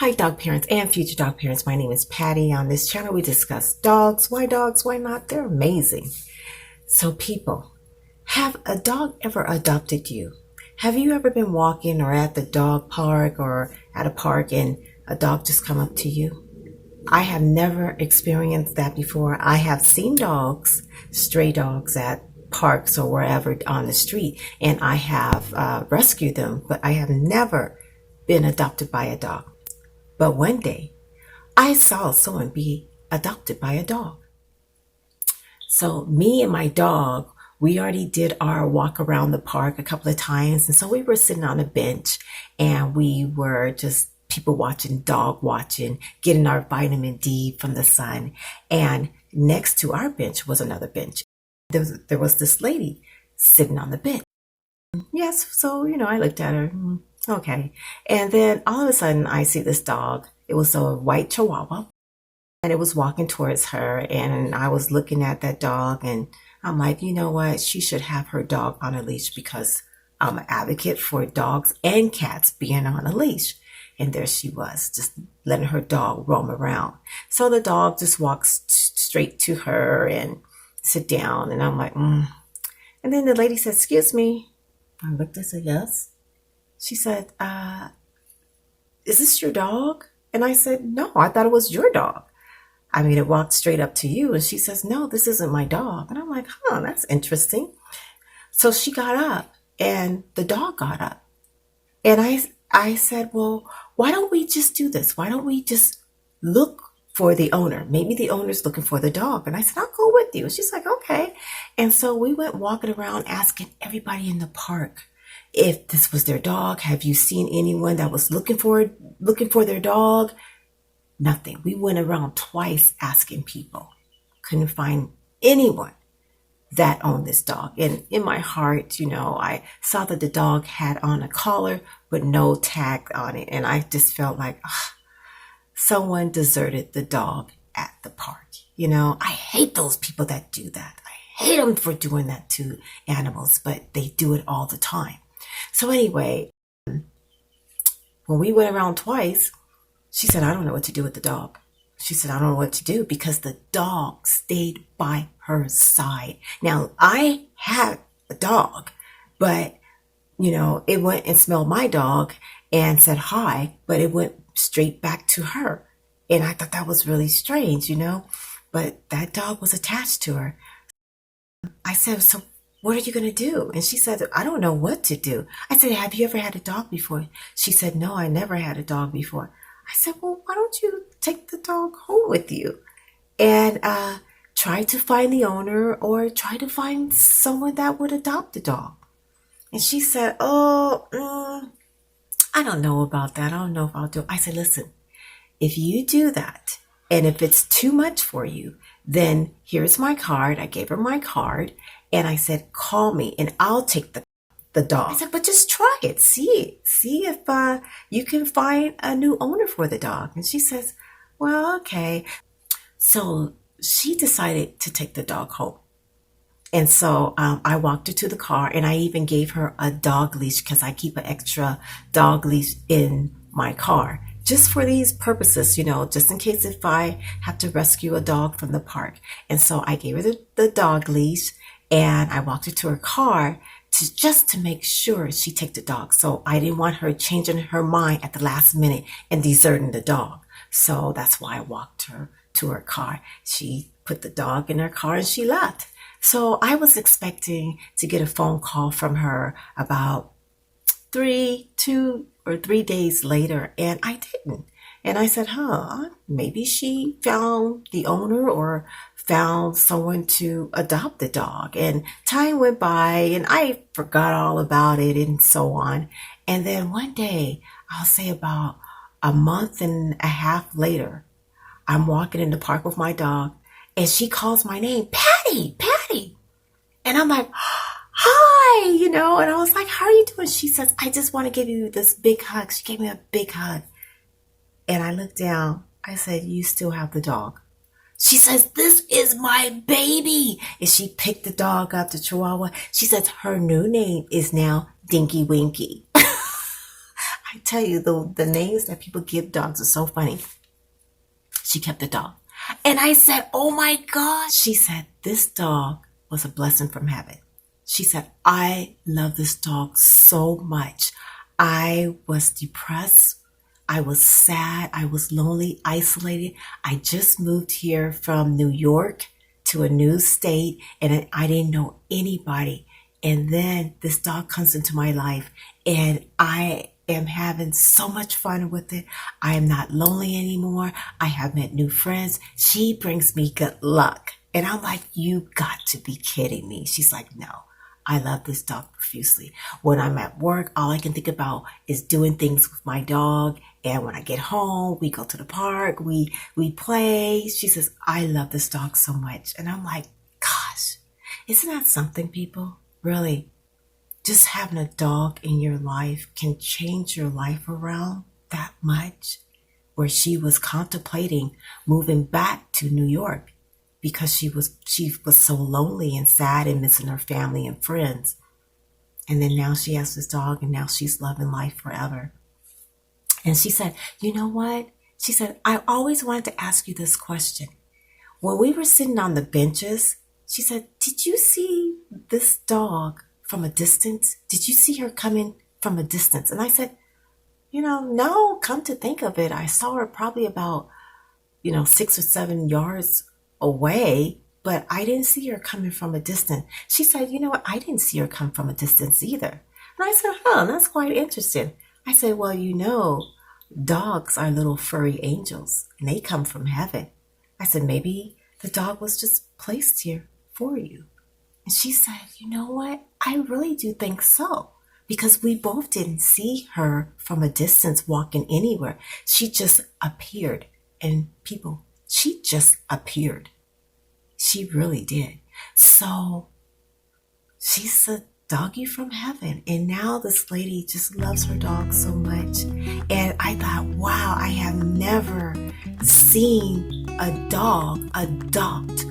Hi, dog parents and future dog parents. My name is Patty. On this channel, we discuss dogs. Why not? They're amazing. So, people, have a dog ever adopted you? Have you ever been walking or at the dog park or at a park and a dog just come up to you? I have never experienced that before. I have seen dogs, stray dogs at parks or wherever on the street, and I have rescued them, but I have never been adopted by a dog. But one day, I saw someone be adopted by a dog. So me and my dog, we already did our walk around the park a couple of times. And so we were sitting on a bench and we were just people watching, dog watching, getting our vitamin D from the sun. And next to our bench was another bench. There was this lady sitting on the bench. Yes, so, I looked at her. Okay. And then all of a sudden, I see this dog. It was a white Chihuahua, and it was walking towards her. And I was looking at that dog, and I'm like, you know what? She should have her dog on a leash because I'm an advocate for dogs and cats being on a leash. And there she was, just letting her dog roam around. So the dog just walks straight to her and sit down. And I'm like, And then the lady said, "Excuse me." I looked and said, "Yes." She said, "Is this your dog?" And I said, "No, I thought it was your dog. I mean, it walked straight up to you." And she says, "No, this isn't my dog." And I'm like, that's interesting. So she got up and the dog got up. And I said, "Well, why don't we just do this? Why don't we just look for the owner? Maybe the owner's looking for the dog." And I said, "I'll go with you." And she's like, "Okay." And so we went walking around asking everybody in the park if this was their dog. Have you seen anyone that was looking for their dog? Nothing. We went around twice asking people. Couldn't find anyone that owned this dog. And in my heart, I saw that the dog had on a collar but no tag on it. And I just felt like someone deserted the dog at the park. I hate those people that do that. I hate them for doing that to animals, but they do it all the time. So anyway, when we went around twice, she said, "I don't know what to do with the dog." She said, "I don't know what to do," because the dog stayed by her side. Now, I had a dog, but, it went and smelled my dog and said hi, but it went straight back to her. And I thought that was really strange, but that dog was attached to her. I said, "So what are you going to do?" And she said, "I don't know what to do." I said, "Have you ever had a dog before?" She said, "No, I never had a dog before." I said, "Well, why don't you take the dog home with you and try to find the owner or try to find someone that would adopt the dog?" And she said, "I don't know about that. I don't know if I'll do it." I said, "Listen, if you do that and if it's too much for you, then here's my card." I gave her my card and I said, "Call me and I'll take the dog." I said, "But just try it. See if you can find a new owner for the dog." And she says, "Well, okay." So she decided to take the dog home. And so I walked her to the car and I even gave her a dog leash because I keep an extra dog leash in my car just for these purposes, just in case if I have to rescue a dog from the park. And so I gave her the dog leash and I walked her to her car just to make sure she take the dog. So I didn't want her changing her mind at the last minute and deserting the dog. So that's why I walked her to her car. She put the dog in her car and she left. So I was expecting to get a phone call from her about 2 or 3 days later, and I didn't. And I said, maybe she found the owner or found someone to adopt the dog. And time went by and I forgot all about it and so on. And then one day, I'll say about a month and a half later, I'm walking in the park with my dog and she calls my name, "Patty, Patty." And I'm like, "Hi," and I was like, "How are you doing?" She says, "I just want to give you this big hug." She gave me a big hug. And I looked down. I said, "You still have the dog?" She says, "This is my baby." And she picked the dog up, the Chihuahua. She says her new name is now Dinky Winky. I tell you, the names that people give dogs are so funny. She kept the dog. And I said, oh my God. She said, this dog was a blessing from heaven. She said, I love this dog so much. I was depressed. I was sad. I was lonely, isolated. I just moved here from New York to a new state and I didn't know anybody. And then this dog comes into my life and I am having so much fun with it. I am not lonely anymore. I have met new friends. She brings me good luck. And I'm like, you got to be kidding me. She's like, no, I love this dog profusely. When I'm at work, all I can think about is doing things with my dog. And when I get home, we go to the park, we play. She says, I love this dog so much. And I'm like, gosh, isn't that something, people? Really, just having a dog in your life can change your life around that much. Where she was contemplating moving back to New York because she was so lonely and sad and missing her family and friends. And then now she has this dog and now she's loving life forever. And she said, you know what? She said, I always wanted to ask you this question. When we were sitting on the benches, she said, did you see this dog from a distance? Did you see her coming from a distance? And I said, no, come to think of it, I saw her probably about, 6 or 7 yards away, but I didn't see her coming from a distance. She said, you know what? I didn't see her come from a distance either. And I said, that's quite interesting. I said, well, dogs are little furry angels and they come from heaven. I said, maybe the dog was just placed here for you. And she said, you know what? I really do think so. Because we both didn't see her from a distance walking anywhere. She just appeared. And people, she just appeared. She really did. So she's a doggy from heaven. And now this lady just loves her dog so much. And I thought, wow, I have never seen a dog adopt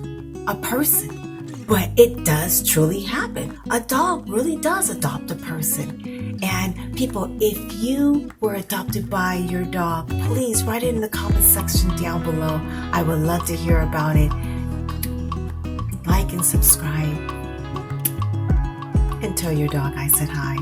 a person. But it does truly happen. A dog really does adopt a person. And people, if you were adopted by your dog, please write it in the comment section down below. I would love to hear about it. Like and subscribe. And tell your dog I said hi.